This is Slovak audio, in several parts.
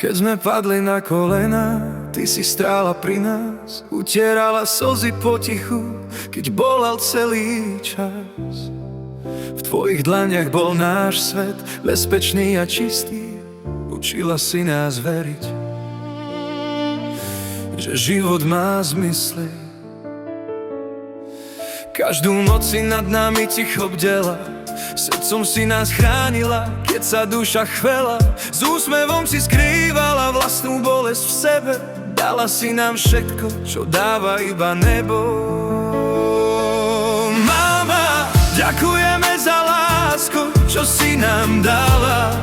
Keď sme padli na kolena, ty si stála pri nás, utierala slzy potichu, keď bolel celý čas. V tvojich dlaniach bol náš svet, bezpečný a čistý. Učila si nás veriť, že život má zmysly. Každú noc si nad nami ticho bdela, srdcom si nás chránila, keď sa duša chvela. S úsmevom si skrývala vlastnú bolesť v sebe. Dala si nám všetko, čo dáva iba nebo. Mama, ďakujeme za lásku, čo si nám dala.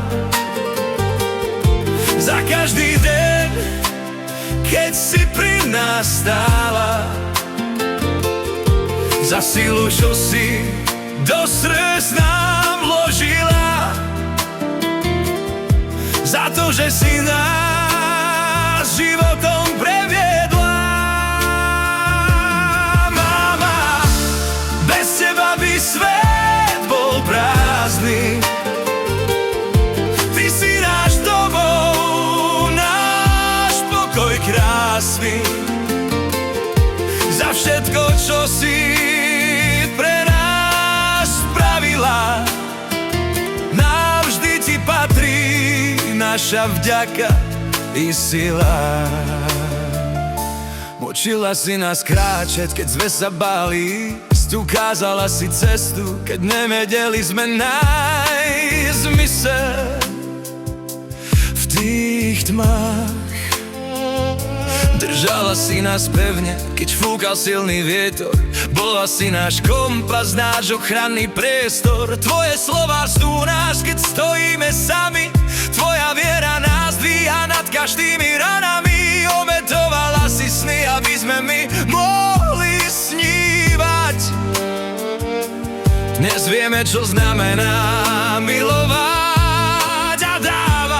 Za každý deň, keď si pri nás stála. Za silu, čo si do srdc nám vložila. Za to, že si nás životom previedla. Mama, bez teba by svet bol prázdny. Ty si náš domov, náš pokoj krásny. Za všetko, čo si pre nás spravila, navždy ti patrí naša vďaka i sila. Učila si nás kráčať, keď sme sa báli, ukázala si cestu, keď nevedeli sme nájsť zmysel v tých tmách. Držala si nás pevne, keď fúkal silný vietor. Bola si náš kompas, náš ochranný priestor. Tvoje slová sú nás, keď stojíme sami. Tvoja viera nás dvíha nad každými ranami. Obetovala si sny, aby sme my mohli snívať. Dnes vieme, čo znamená milovať a dávať.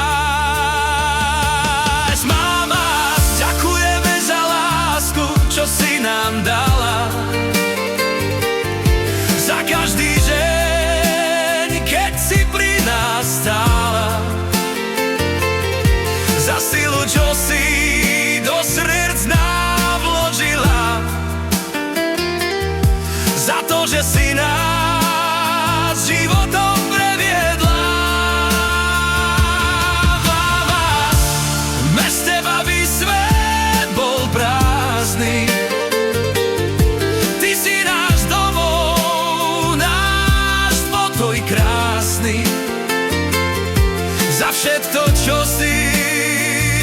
Mama, ďakujeme za lásku, čo si nám dala. Za každý deň, keď si pri nás stála. Za silu, čo si do srdc nám vložila. Za to, že si nás životom previedla. Mama, bez teba by svet bol prázdny. Ty si náš domov, náš pokoj krásny. Za všetko, čo si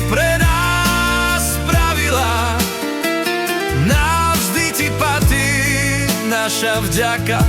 pre nás spravila, navždy ti patrí naša vďaka